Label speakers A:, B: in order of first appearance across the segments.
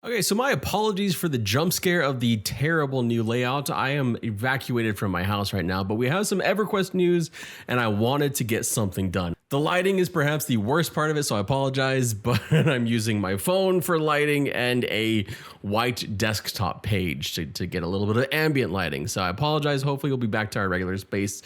A: Okay, so my apologies for the jump scare of the terrible new layout. I am evacuated from my house right now, but we have some Everquest news and I wanted to get something done. The lighting is perhaps the worst part of it, so I apologize, but I'm using my phone for lighting and a white desktop page to get a little bit of ambient lighting. So I apologize. Hopefully we'll be back to our regular space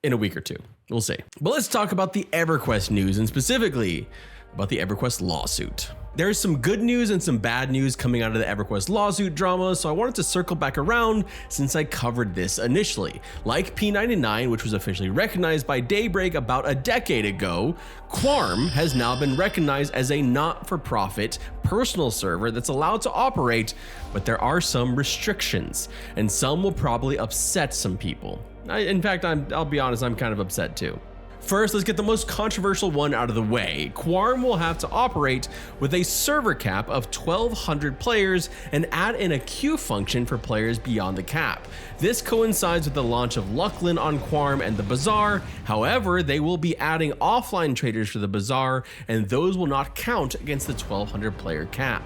A: in a week or two. We'll see. But let's talk about the Everquest news and specifically about the Everquest lawsuit. There's some good news and some bad news coming out of the Everquest lawsuit drama, so I wanted to circle back around since I covered this initially. Like P99, which was officially recognized by Daybreak about a decade ago, Quarm has now been recognized as a not-for-profit personal server that's allowed to operate, but there are some restrictions, and some will probably upset some people. In fact, I'll be honest, I'm kind of upset too. First, let's get the most controversial one out of the way. Quarm will have to operate with a server cap of 1,200 players and add in a queue function for players beyond the cap. This coincides with the launch of Lucklin on Quarm and the Bazaar. However, they will be adding offline traders for the Bazaar, and those will not count against the 1,200 player cap.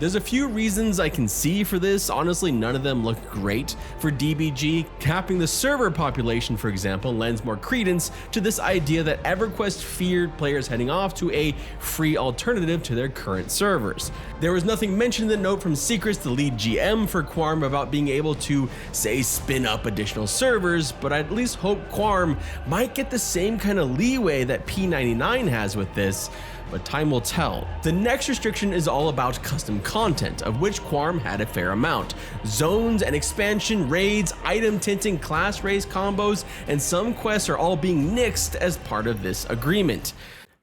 A: There's a few reasons I can see for this. Honestly, none of them look great for DBG. Capping the server population, for example, lends more credence to this idea that Everquest feared players heading off to a free alternative to their current servers. There was nothing mentioned in the note from Secrets, the lead GM for Quarm, about being able to, say, spin up additional servers, but I at least hope Quarm might get the same kind of leeway that P99 has with this, but time will tell. The next restriction is all about custom content, of which Quarm had a fair amount. Zones and expansion, raids, item tinting, class race combos, and some quests are all being nixed as part of this agreement.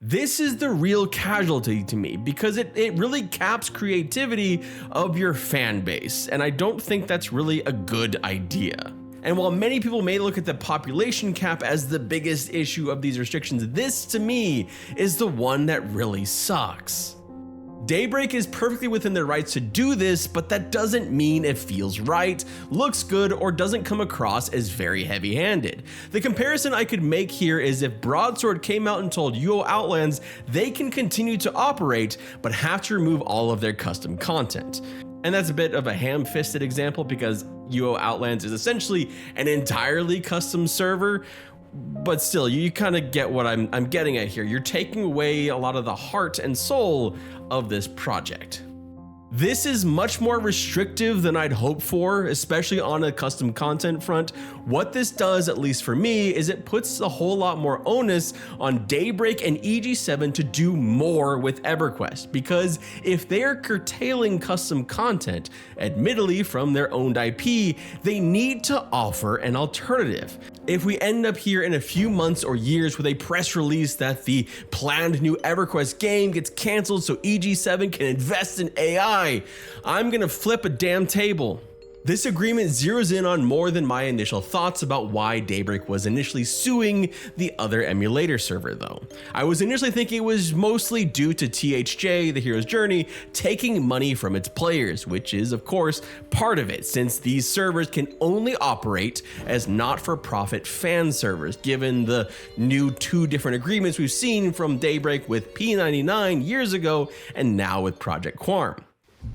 A: This is the real casualty to me because it really caps creativity of your fan base, and I don't think that's really a good idea. And while many people may look at the population cap as the biggest issue of these restrictions, this to me is the one that really sucks. Daybreak is perfectly within their rights to do this, but that doesn't mean it feels right, looks good, or doesn't come across as very heavy-handed. The comparison I could make here is if Broadsword came out and told UO Outlands they can continue to operate, but have to remove all of their custom content. And that's a bit of a ham-fisted example because UO Outlands is essentially an entirely custom server, but still, you kind of get what I'm getting at here. You're taking away a lot of the heart and soul of this project. This is much more restrictive than I'd hoped for, especially on a custom content front. What this does, at least for me, is it puts a whole lot more onus on Daybreak and EG7 to do more with Everquest, because if they are curtailing custom content, admittedly from their owned IP, they need to offer an alternative. If we end up here in a few months or years with a press release that the planned new Everquest game gets canceled so EG7 can invest in AI, I'm gonna flip a damn table. This agreement zeroes in on more than my initial thoughts about why Daybreak was initially suing the other emulator server though. I was initially thinking it was mostly due to THJ, the hero's journey, taking money from its players, which is of course part of it, since these servers can only operate as not-for-profit fan servers, given the new 2 different agreements we've seen from Daybreak with P99 years ago and now with Project Quarm.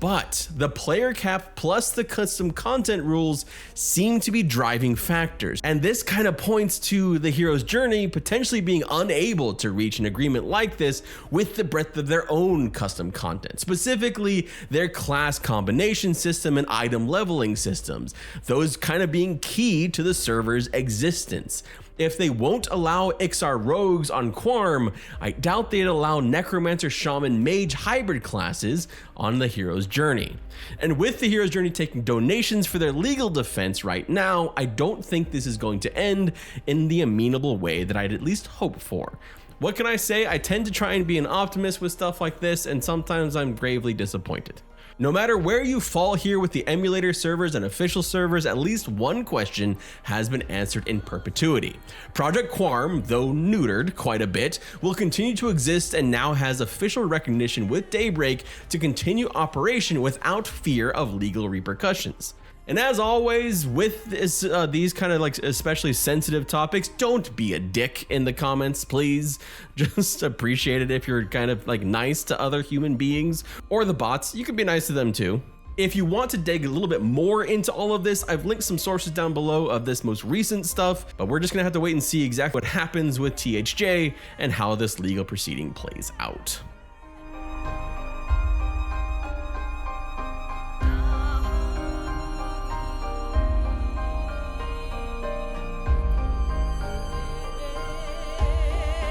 A: But the player cap plus the custom content rules seem to be driving factors, and this kind of points to the hero's journey potentially being unable to reach an agreement like this with the breadth of their own custom content, specifically their class combination system and item leveling systems, those kind of being key to the server's existence. If they won't allow XR rogues on Quarm, I doubt they'd allow Necromancer, Shaman, Mage hybrid classes on the hero's journey. And with the hero's journey taking donations for their legal defense right now, I don't think this is going to end in the amenable way that I'd at least hope for. What can I say? I tend to try and be an optimist with stuff like this, and sometimes I'm gravely disappointed. No matter where you fall here with the emulator servers and official servers, at least one question has been answered in perpetuity. Project Quarm, though neutered quite a bit, will continue to exist and now has official recognition with Daybreak to continue operation without fear of legal repercussions. And as always, with this, these kind of like especially sensitive topics, don't be a dick in the comments, please. Just appreciate it if you're kind of like nice to other human beings or the bots. You can be nice to them too. If you want to dig a little bit more into all of this, I've linked some sources down below of this most recent stuff, but we're just gonna have to wait and see exactly what happens with THJ and how this legal proceeding plays out.